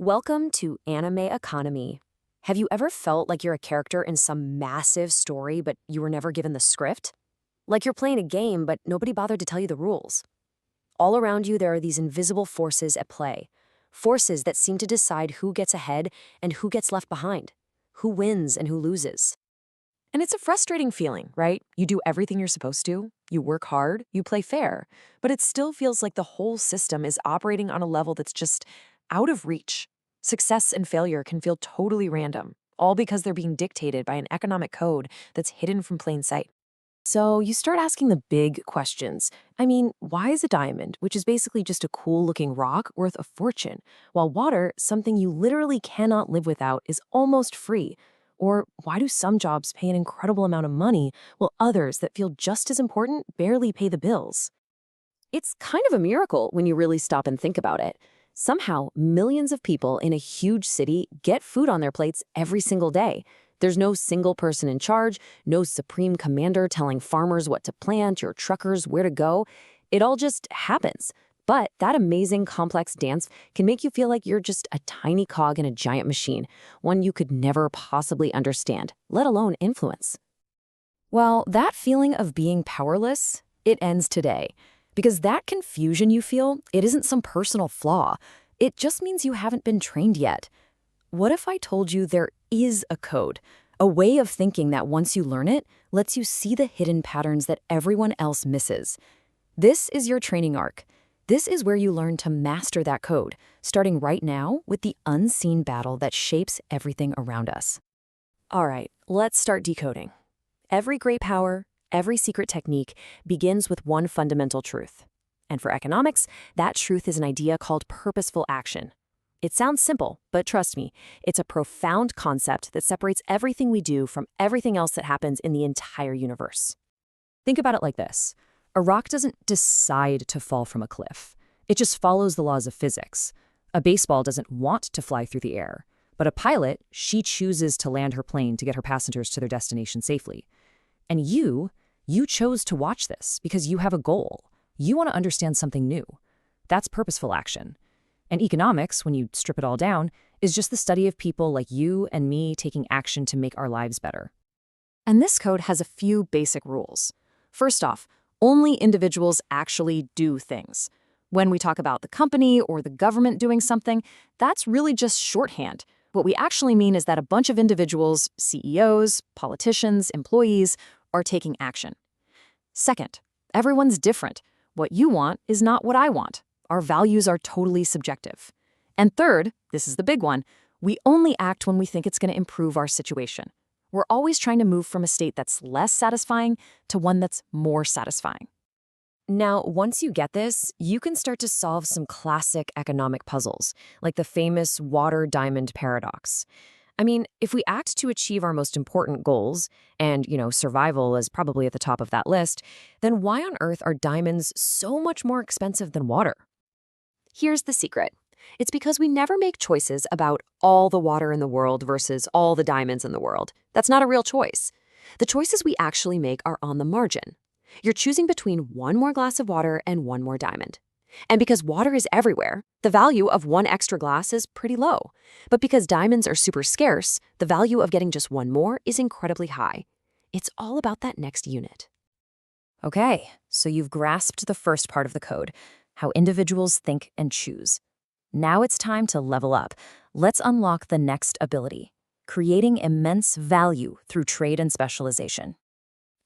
Welcome to Animeconomy. Have you ever felt like you're a character in some massive story, but you were never given the script? Like you're playing a game, but nobody bothered to tell you the rules. All around you, there are these invisible forces at play. Forces that seem to decide who gets ahead and who gets left behind, who wins and who loses. And it's a frustrating feeling, right? You do everything you're supposed to, you work hard, you play fair, but it still feels like the whole system is operating on a level that's just out of reach. Success and failure can feel totally random, all because they're being dictated by an economic code that's hidden from plain sight. So you start asking the big questions. I mean, why is a diamond, which is basically just a cool-looking rock, worth a fortune, while water, something you literally cannot live without, is almost free? Or why do some jobs pay an incredible amount of money, while others that feel just as important barely pay the bills? It's kind of a miracle when you really stop and think about it. Somehow, millions of people in a huge city get food on their plates every single day. There's no single person in charge, no supreme commander telling farmers what to plant or truckers where to go. It all just happens. But that amazing, complex dance can make you feel like you're just a tiny cog in a giant machine, one you could never possibly understand, let alone influence. Well, that feeling of being powerless, it ends today. Because that confusion you feel, it isn't some personal flaw. It just means you haven't been trained yet. What if I told you there is a code, a way of thinking that once you learn it, lets you see the hidden patterns that everyone else misses? This is your training arc. This is where you learn to master that code, starting right now with the unseen battle that shapes everything around us. All right, let's start decoding. Every great power, every secret technique begins with one fundamental truth. And for economics, that truth is an idea called purposeful action. It sounds simple, but trust me, it's a profound concept that separates everything we do from everything else that happens in the entire universe. Think about it like this. A rock doesn't decide to fall from a cliff. It just follows the laws of physics. A baseball doesn't want to fly through the air. But a pilot, she chooses to land her plane to get her passengers to their destination safely. And you chose to watch this because you have a goal. You want to understand something new. That's purposeful action. And economics, when you strip it all down, is just the study of people like you and me taking action to make our lives better. And this code has a few basic rules. First off, only individuals actually do things. When we talk about the company or the government doing something, that's really just shorthand. What we actually mean is that a bunch of individuals, CEOs, politicians, employees, are taking action. Second, everyone's different. What you want is not what I want. Our values are totally subjective. And third, this is the big one, we only act when we think it's going to improve our situation. We're always trying to move from a state that's less satisfying to one that's more satisfying. Now, once you get this, you can start to solve some classic economic puzzles, like the famous water-diamond paradox. I mean, if we act to achieve our most important goals, and, survival is probably at the top of that list, then why on earth are diamonds so much more expensive than water? Here's the secret. It's because we never make choices about all the water in the world versus all the diamonds in the world. That's not a real choice. The choices we actually make are on the margin. You're choosing between one more glass of water and one more diamond. And because water is everywhere, the value of one extra glass is pretty low. But because diamonds are super scarce, the value of getting just one more is incredibly high. It's all about that next unit. Okay, so you've grasped the first part of the code, how individuals think and choose. Now it's time to level up. Let's unlock the next ability, creating immense value through trade and specialization.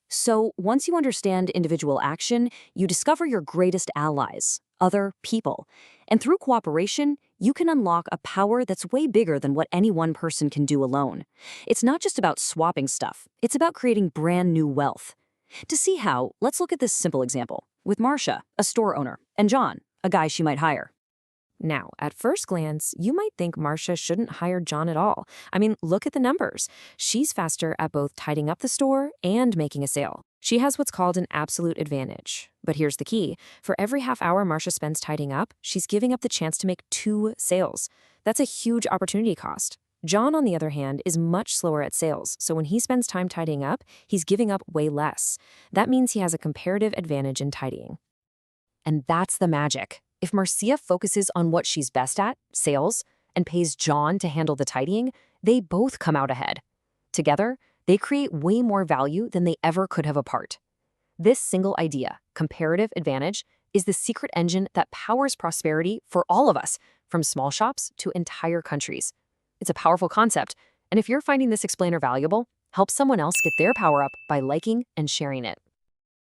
So once you understand individual action, you discover your greatest allies, other people. And through cooperation, you can unlock a power that's way bigger than what any one person can do alone. It's not just about swapping stuff. It's about creating brand new wealth. To see how, let's look at this simple example with Marcia, a store owner, and John, a guy she might hire. Now, at first glance, you might think Marcia shouldn't hire John at all. I mean, look at the numbers. She's faster at both tidying up the store and making a sale. She has what's called an absolute advantage. But here's the key. For every half hour Marcia spends tidying up, she's giving up the chance to make 2 sales. That's a huge opportunity cost. John, on the other hand, is much slower at sales, so when he spends time tidying up, he's giving up way less. That means he has a comparative advantage in tidying. And that's the magic. If Marcia focuses on what she's best at, sales, and pays John to handle the tidying, they both come out ahead. Together, they create way more value than they ever could have apart. This single idea, comparative advantage, is the secret engine that powers prosperity for all of us, from small shops to entire countries. It's a powerful concept, and if you're finding this explainer valuable, help someone else get their power up by liking and sharing it.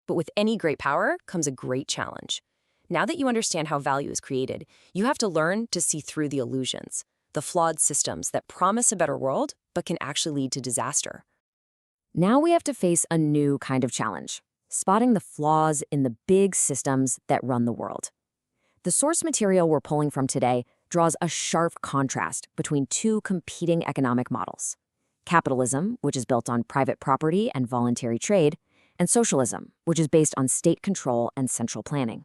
But with any great power comes a great challenge. Now that you understand how value is created, you have to learn to see through the illusions, the flawed systems that promise a better world but can actually lead to disaster. Now we have to face a new kind of challenge, spotting the flaws in the big systems that run the world. The source material we're pulling from today draws a sharp contrast between two competing economic models: capitalism, which is built on private property and voluntary trade, and socialism, which is based on state control and central planning.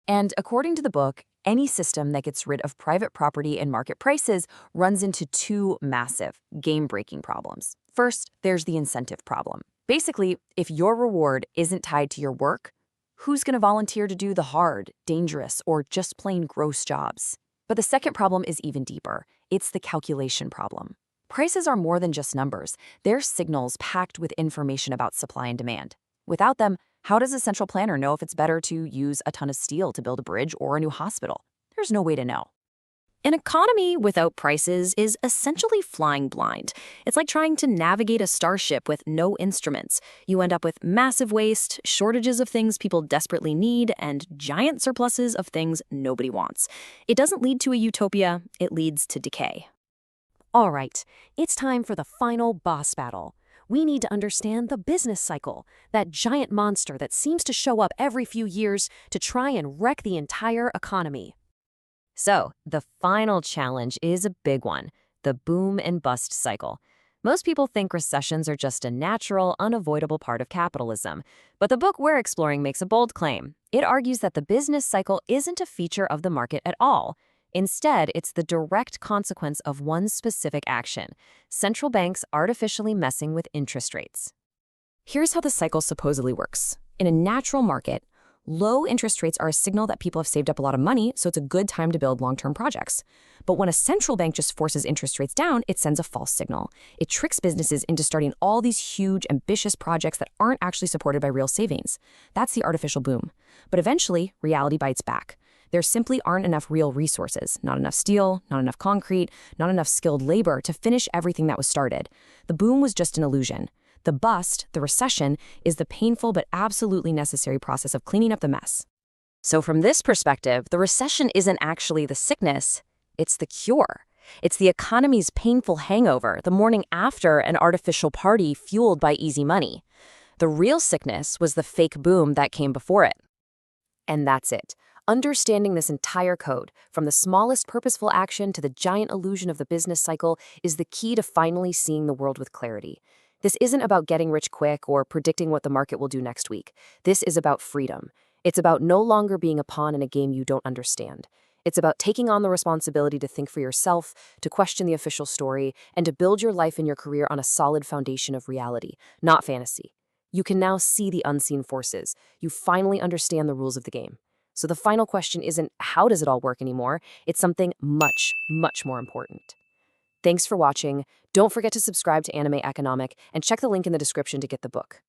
And according to the book, any system that gets rid of private property and market prices runs into two massive, game-breaking problems. First, there's the incentive problem. Basically, if your reward isn't tied to your work, who's going to volunteer to do the hard, dangerous, or just plain gross jobs? But the second problem is even deeper. It's the calculation problem. Prices are more than just numbers. They're signals packed with information about supply and demand. Without them, how does a central planner know if it's better to use a ton of steel to build a bridge or a new hospital? There's no way to know. An economy without prices is essentially flying blind. It's like trying to navigate a starship with no instruments. You end up with massive waste, shortages of things people desperately need, and giant surpluses of things nobody wants. It doesn't lead to a utopia, it leads to decay. All right, it's time for the final boss battle. We need to understand the business cycle, that giant monster that seems to show up every few years to try and wreck the entire economy. So, the final challenge is a big one: the boom and bust cycle. Most people think recessions are just a natural, unavoidable part of capitalism. But the book we're exploring makes a bold claim. It argues that the business cycle isn't a feature of the market at all. Instead, it's the direct consequence of one specific action: central banks artificially messing with interest rates. Here's how the cycle supposedly works. In a natural market, low interest rates are a signal that people have saved up a lot of money, so it's a good time to build long-term projects. But when a central bank just forces interest rates down, it sends a false signal. It tricks businesses into starting all these huge, ambitious projects that aren't actually supported by real savings. That's the artificial boom. But eventually, reality bites back. There simply aren't enough real resources, not enough steel, not enough concrete, not enough skilled labor to finish everything that was started. The boom was just an illusion. The bust, the recession, is the painful but absolutely necessary process of cleaning up the mess. So from this perspective, the recession isn't actually the sickness, it's the cure. It's the economy's painful hangover, the morning after an artificial party fueled by easy money. The real sickness was the fake boom that came before it. And that's it. Understanding this entire code, from the smallest purposeful action to the giant illusion of the business cycle, is the key to finally seeing the world with clarity. This isn't about getting rich quick or predicting what the market will do next week. This is about freedom. It's about no longer being a pawn in a game you don't understand. It's about taking on the responsibility to think for yourself, to question the official story, and to build your life and your career on a solid foundation of reality, not fantasy. You can now see the unseen forces. You finally understand the rules of the game. So the final question isn't how does it all work anymore, it's something much, much more important. Thanks for watching. Don't forget to subscribe to Anime Economic and check the link in the description to get the book.